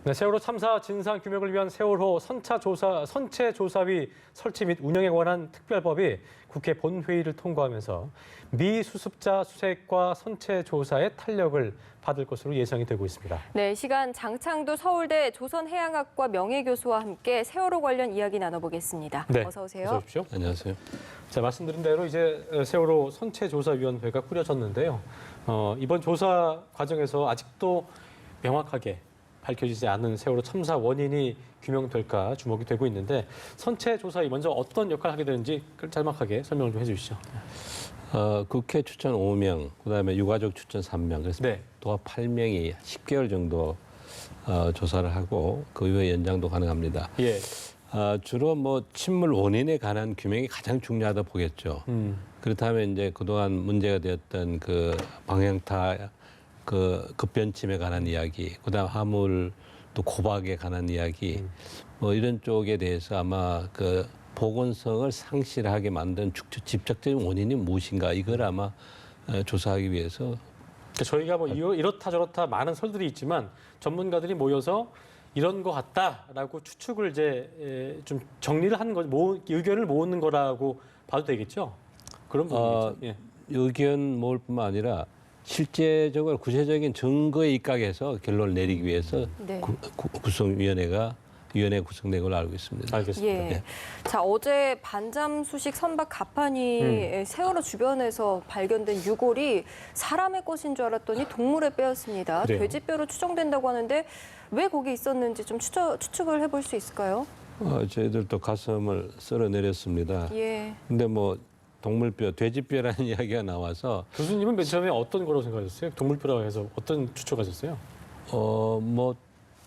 네, 세월호 참사 진상 규명을 위한 세월호 선체 조사위 설치 및 운영에 관한 특별법이 국회 본회의를 통과하면서 미수습자 수색과 선체 조사의 탄력을 받을 것으로 예상이 되고 있습니다. 네, 이 시간 장창도 서울대 조선해양학과 명예교수와 함께 세월호 관련 이야기 나눠보겠습니다. 네, 어서 오세요. 어서 오십시오. 안녕하세요. 자, 말씀드린 대로 이제 세월호 선체조사위원회가 꾸려졌는데요. 이번 조사 과정에서 아직도 명확하게 밝혀지지 않은 세월호 참사 원인이 규명될까 주목이 되고 있는데 선체조사위 먼저 어떤 역할을 하게 되는지 짤막하게 설명을 좀 해주시죠. 국회 추천 5명, 그다음에 유가족 추천 3명, 그래서 네. 도합 8명이 10개월 정도 조사를 하고 그 이후에 연장도 가능합니다. 예. 주로 뭐 침몰 원인에 관한 규명이 가장 중요하다 보겠죠. 그렇다면 이제 그동안 문제가 되었던 그 방향타 그 급변침에 관한 이야기, 그다음 화물 또 고박에 관한 이야기, 뭐 이런 쪽에 대해서 아마 그 보건성을 상실하게 만든 직접적인 원인이 무엇인가 이걸 아마 조사하기 위해서. 저희가 뭐 이렇다 저렇다 많은 설들이 있지만 전문가들이 모여서 이런 것 같다라고 추측을 이제 좀 정리를 하는 거, 의견을 모으는 거라고 봐도 되겠죠? 그런 부분이죠. 예. 의견 모을 뿐만 아니라 실제적으로 구체적인 증거에 입각해서 결론을 내리기 위해서 네. 위원회 구성된 걸로 알고 있습니다. 알겠습니다. 예. 네. 자, 어제 반잠수식 선박 가판이 세월호 주변에서 발견된 유골이 사람의 것인 줄 알았더니 동물의 뼈였습니다. 그래요? 돼지뼈로 추정된다고 하는데 왜 거기 있었는지 좀 추측을 해볼 수 있을까요? 저희들도 가슴을 쓸어내렸습니다. 예. 근데 뭐 동물뼈, 돼지뼈라는 이야기가 나와서 교수님은 맨 처음에 어떤 거라고 생각하셨어요? 동물뼈라고 해서 어떤 추측하셨어요? 뭐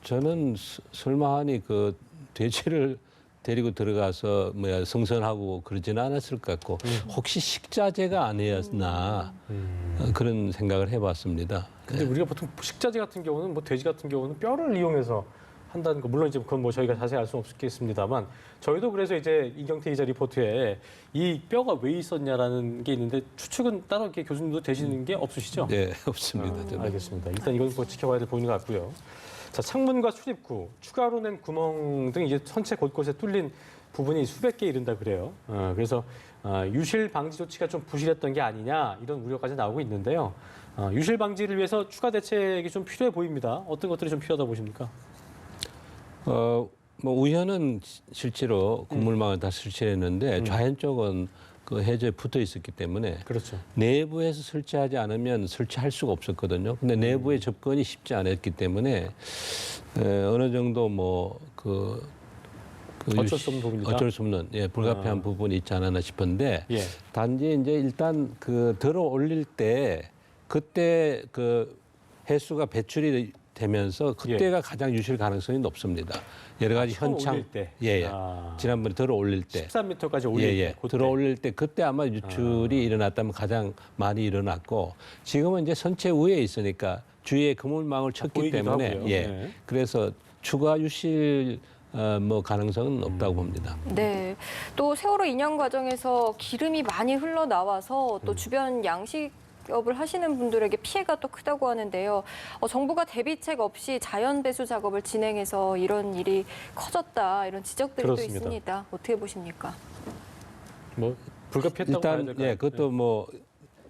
저는 설마하니 그 돼지를 데리고 들어가서 성선하고 그러지는 않았을 것 같고 혹시 식자재가 아니었나 그런 생각을 해봤습니다. 근데 우리가 보통 식자재 같은 경우는 뭐 돼지 같은 경우는 뼈를 이용해서 한다는 거 물론 이제 그건 뭐 저희가 자세히 알 수는 없겠습니다만 저희도 그래서 이제 이경태 기자 리포트에 이 뼈가 왜 있었냐라는 게 있는데 추측은 따로 이렇게 교수님도 되시는 게 없으시죠? 네, 없습니다. 저는. 알겠습니다. 일단 이건 뭐 지켜봐야 될 부분인 것 같고요. 자, 창문과 출입구, 추가로 낸 구멍 등 이제 선체 곳곳에 뚫린 부분이 수백 개에 이른다 그래요. 그래서 유실 방지 조치가 좀 부실했던 게 아니냐 이런 우려까지 나오고 있는데요. 유실 방지를 위해서 추가 대책이 좀 필요해 보입니다. 어떤 것들이 좀 필요하다 보십니까? 뭐 우현은 실제로 건물망을 다 설치했는데 좌현 쪽은 그 해저에 붙어 있었기 때문에 그렇죠. 내부에서 설치하지 않으면 설치할 수가 없었거든요. 근데 내부에 접근이 쉽지 않았기 때문에 어느 정도 어쩔 수 없는 부분이다. 어쩔 수 없는 불가피한 부분이 있지 않았나 싶은데 예. 단지 이제 일단 그 들어 올릴 때 그때 그 해수가 배출이 되면서 그때가 가장 유실 가능성이 높습니다. 여러 가지 현창 올릴 때. 지난번에 들어 올릴 때 13m까지 올릴 때. 그때. 들어 올릴 때 그때 아마 유출이 일어났다면 가장 많이 일어났고 지금은 이제 선체 위에 있으니까 주위에 그물망을 쳤기 때문에 하고요. 네. 그래서 추가 유실 가능성은 없다고 봅니다. 네. 또 세월호 인양 과정에서 기름이 많이 흘러나와서 또 주변 양식업을 하시는 분들에게 피해가 또 크다고 하는데요. 정부가 대비책 없이 자연 배수 작업을 진행해서 이런 일이 커졌다 이런 지적들이 그렇습니다. 또 있습니다. 어떻게 보십니까? 뭐 불가피했다고 봐야 일단 될까요? 그것도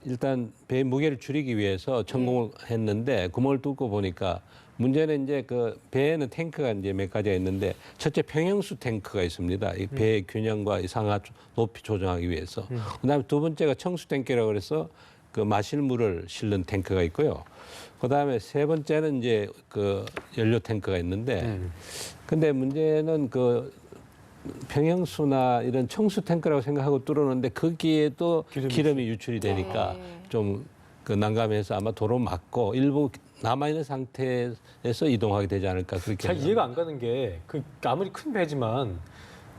일단 배 무게를 줄이기 위해서 성공을 했는데 구멍을 뚫고 보니까 문제는 이제 그 배에는 탱크가 이제 몇 가지가 있는데 첫째 평형수 탱크가 있습니다. 이 배의 균형과 상하 높이 조정하기 위해서. 그다음에 두 번째가 청수 탱크라고 그래서 그 마실 물을 실는 탱크가 있고요. 그다음에 세 번째는 이제 그 연료 탱크가 있는데 근데 문제는 그 평형수나 이런 청수 탱크라고 생각하고 뚫었는데 거기에도 기름이 유출이 되니까 좀 그 난감해서 아마 도로 막고 일부 남아있는 상태에서 이동하게 되지 않을까 그렇게 잘 이해가 안 가는 게 그 아무리 큰 배지만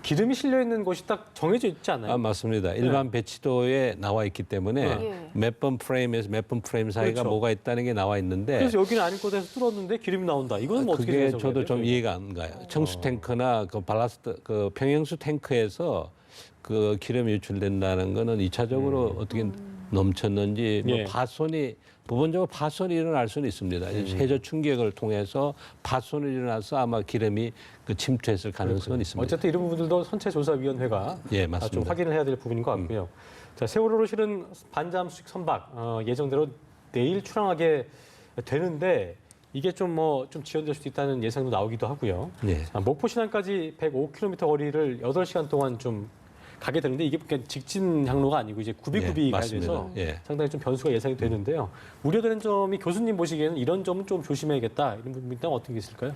기름이 실려 있는 곳이 딱 정해져 있지 않아요? 맞습니다. 일반 배치도에 나와 있기 때문에 몇 번 프레임에서 몇 번 프레임 사이가 그렇죠. 뭐가 있다는 게 나와 있는데 그래서 여기는 아닐 곳에서 뚫었는데 기름이 나온다. 이거는 뭐 어떻게 그게 해석해야 저도 돼요? 좀 이해가 안 가요. 청수 탱크나 그 발라스트 그 평형수 탱크에서 그 기름이 유출된다는 거는 2차적으로 어떻게 넘쳤는지 뭐 예. 파손이 부분적으로 파손이 일어날 수는 있습니다. 해저 충격을 통해서 파손이 일어나서 아마 기름이 그 침투했을 가능성은 있습니다. 어쨌든 이런 부분들도 선체조사위원회가 예, 좀 맞습니다. 확인을 해야 될 부분인 것 같고요. 자, 세월호로 실은 반잠 수직 선박 예정대로 내일 출항하게 되는데 이게 좀 지연될 수도 있다는 예상도 나오기도 하고요. 예. 자, 목포 신안까지 105km 거리를 8시간 동안 좀 가게 되는데 이게 그냥 직진 항로가 아니고 이제 구비구비 예, 가야 맞습니다. 돼서 예. 상당히 좀 변수가 예상이 되는데요. 우려되는 점이 교수님 보시기에는 이런 점은 좀 조심해야겠다 이런 부분이 있다면 어떤 게 있을까요?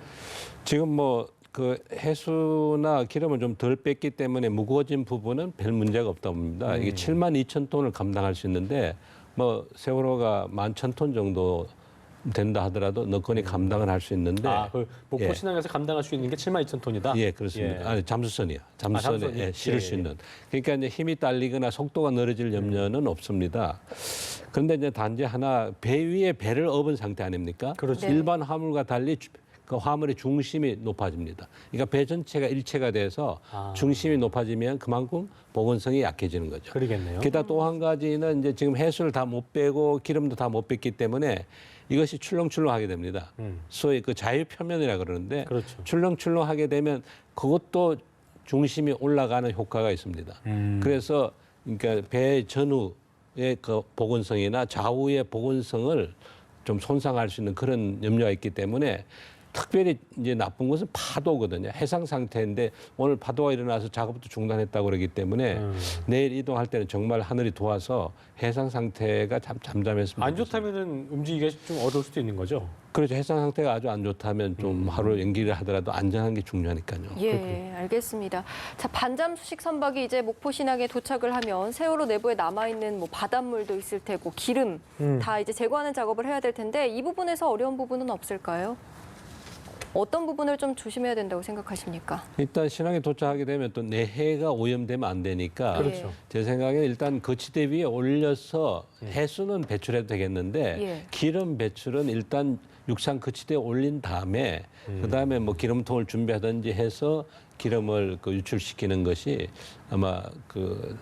지금 뭐 그 해수나 기름을 좀 덜 뺐기 때문에 무거워진 부분은 별 문제가 없다 봅니다. 이게 7만 2천 톤을 감당할 수 있는데 뭐 세월호가 11,000톤 정도 된다 하더라도 너건이 감당을 할 수 있는데 그 목포 예. 신항에서 감당할 수 있는 게 72,000톤이다. 예, 그렇습니다. 예. 아니, 잠수선이요. 잠수선에 잠수선이? 예, 실을 예, 수 예. 있는. 그러니까 이제 힘이 딸리거나 속도가 늘어질 염려는 없습니다. 그런데 이제 단지 하나 배 위에 배를 업은 상태 아닙니까? 그렇죠. 네. 일반 화물과 달리 그 화물의 중심이 높아집니다. 그러니까 배 전체가 일체가 돼서 중심이 높아지면 그만큼 보건성이 약해지는 거죠. 그러겠네요. 게다가 또 한 가지는 이제 지금 해수를 다 못 빼고 기름도 다 못 뺐기 때문에 이것이 출렁출렁하게 됩니다. 소위 그 자유표면이라 그러는데 그렇죠. 출렁출렁하게 되면 그것도 중심이 올라가는 효과가 있습니다. 그래서 그러니까 배 전후의 그 보건성이나 좌우의 보건성을 좀 손상할 수 있는 그런 염려가 있기 때문에 특별히 이제 나쁜 것은 파도거든요. 해상 상태인데 오늘 파도가 일어나서 작업도 중단했다고 그러기 때문에 내일 이동할 때는 정말 하늘이 도와서 해상 상태가 잠잠했으면 안 좋겠습니다. 좋다면은 움직이기가 좀 어려울 수도 있는 거죠. 그렇죠. 해상 상태가 아주 안 좋다면 좀 하루 연기를 하더라도 안전한 게 중요하니까요. 예, 알겠습니다. 자, 반잠 수식 선박이 이제 목포 신항에 도착을 하면 세월호 내부에 남아 있는 뭐 바닷물도 있을 테고 기름 다 이제 제거하는 작업을 해야 될 텐데 이 부분에서 어려운 부분은 없을까요? 어떤 부분을 좀 조심해야 된다고 생각하십니까? 일단 신항에 도착하게 되면 또 내해가 오염되면 안 되니까 그렇죠. 제 생각에는 일단 거치대 위에 올려서 해수는 배출해도 되겠는데 예. 기름 배출은 일단 육상 거치대에 올린 다음에 그다음에 뭐 기름통을 준비하든지 해서 기름을 그 유출시키는 것이 아마 그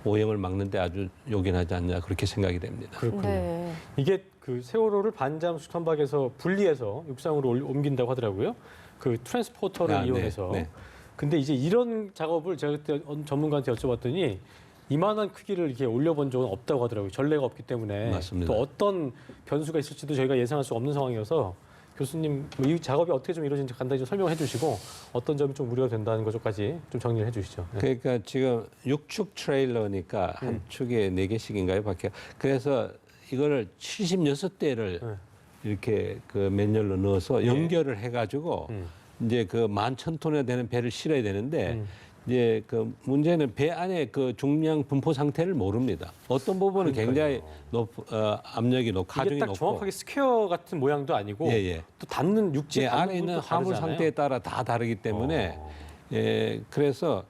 오염을 막는 데 아주 요긴하지 않냐 그렇게 생각이 됩니다. 그렇군요. 네. 이게 그 세월호를 반잠 수직 선박에서 분리해서 육상으로 옮긴다고 하더라고요. 그 트랜스포터를 이용해서. 네. 근데 이제 이런 작업을 제가 그때 전문가한테 여쭤봤더니 이만한 크기를 이렇게 올려본 적은 없다고 하더라고요. 전례가 없기 때문에 맞습니다. 또 어떤 변수가 있을지도 저희가 예상할 수 없는 상황이어서 교수님 뭐이 작업이 어떻게 좀 이루어지는지 간단히 좀 설명해 주시고 어떤 점이 좀 우려가 된다는 것까지 좀 정리를 해 주시죠. 네. 그러니까 지금 6축 트레일러니까 한 축에 4개씩인가요? 밖에. 그래서 이거를 76대를 이렇게 그 맨열로 넣어서 연결을 해가지고 이제 그 11,000톤이나 되는 배를 실어야 되는데 이제 그 문제는 배 안에 그 중량 분포 상태를 모릅니다. 어떤 부분은 굉장히 압력이 높고 이게 하중이 딱 높고 정확하게 스퀘어 같은 모양도 아니고 예, 예. 또 닿는 육지 예, 안에 닿는 있는 부분도 화물 다르잖아요. 상태에 따라 다 다르기 때문에 예, 그래서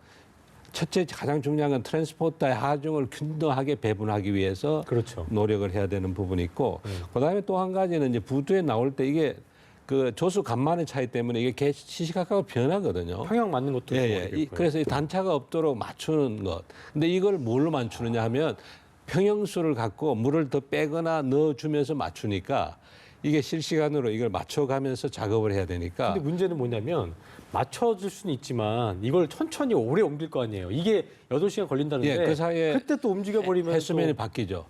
첫째 가장 중요한 건 트랜스포터의 하중을 균등하게 배분하기 위해서 그렇죠. 노력을 해야 되는 부분이 있고 그다음에 또 한 가지는 이제 부두에 나올 때 이게 그 조수 간만의 차이 때문에 이게 시시각각으로 변하거든요. 평형 맞는 것도 예, 좀 예. 어렵겠고요. 그래서 이 단차가 없도록 맞추는 것. 근데 이걸 뭘로 맞추느냐 하면 평형수를 갖고 물을 더 빼거나 넣어주면서 맞추니까 이게 실시간으로 이걸 맞춰가면서 작업을 해야 되니까. 근데 문제는 뭐냐면 맞춰줄 수는 있지만 이걸 천천히 오래 옮길 거 아니에요. 이게 8시간 걸린다는데 예, 그 사이에 그때 또 움직여버리면 해수면이 또 바뀌죠.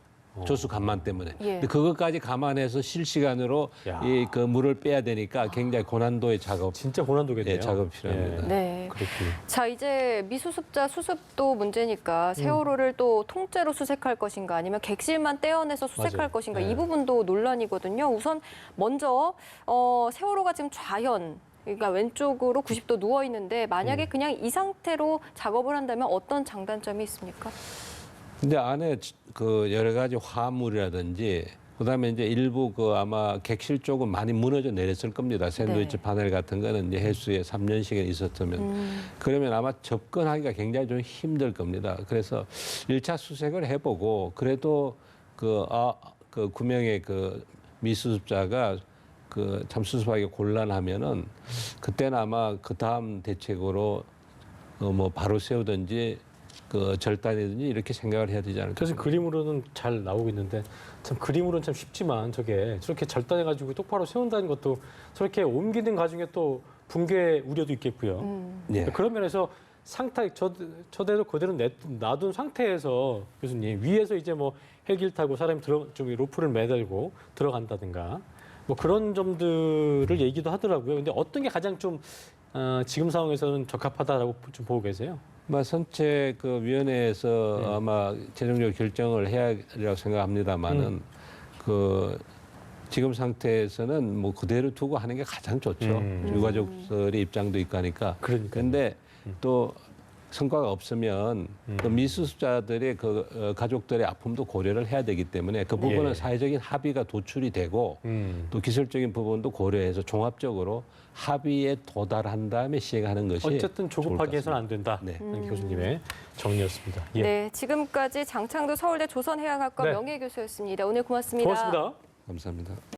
조수 간만 때문에. 예. 근데 그것까지 감안해서 실시간으로 야. 이 그 물을 빼야 되니까 굉장히 고난도의 작업, 진짜 고난도겠네요. 예, 작업이 필요합니다. 네. 그렇군요. 자, 이제 미수습자 수습도 문제니까 세월호를 또 통째로 수색할 것인가 아니면 객실만 떼어내서 수색할 맞아요. 것인가 네. 이 부분도 논란이거든요. 우선 먼저 세월호가 지금 좌현 그러니까 왼쪽으로 90도 누워 있는데 만약에 그냥 이 상태로 작업을 한다면 어떤 장단점이 있습니까? 근데 안에 그 여러 가지 화물이라든지 그다음에 이제 일부 그 아마 객실 쪽은 많이 무너져 내렸을 겁니다. 샌드위치 네. 파넬 같은 거는 이제 해수에 3년씩은 있었으면 그러면 아마 접근하기가 굉장히 좀 힘들 겁니다. 그래서 1차 수색을 해보고 그래도 그 9명의 그 미수습자가 그 참 수습하기 곤란하면은 그때는 아마 그 다음 대책으로 뭐 바로 세우든지 그 절단이든지 이렇게 생각을 해야 되지 않을까. 그래서 그림으로는 잘 나오고 있는데 참 그림으로는 참 쉽지만 저렇게 절단해가지고 똑바로 세운다는 것도 저렇게 옮기는 과정에 또 붕괴 우려도 있겠고요. 예. 그런 면에서 저대로 그대로 놔둔 상태에서 교수님 위에서 이제 뭐 헬기를 타고 사람이 좀 로프를 매달고 들어간다든가 뭐 그런 점들을 얘기도 하더라고요. 근데 어떤 게 가장 좀 지금 상황에서는 적합하다라고 좀 보고 계세요? 선체 그 위원회에서 아마 최종적으로 결정을 해야 하리라고 생각합니다만은 그 지금 상태에서는 뭐 그대로 두고 하는 게 가장 좋죠. 유가족들의 입장도 있고 하니까. 그런데 또 성과가 없으면 또 미수습자들의 그 가족들의 아픔도 고려를 해야 되기 때문에 그 부분은 사회적인 합의가 도출이 되고 또 기술적인 부분도 고려해서 종합적으로 합의에 도달한 다음에 시행하는 것이 어쨌든 조급하게 해서는 안 된다. 네. 교수님의 정리였습니다. 예. 네, 지금까지 장창도 서울대 조선해양학과 네. 명예교수였습니다. 오늘 고맙습니다. 고맙습니다. 감사합니다.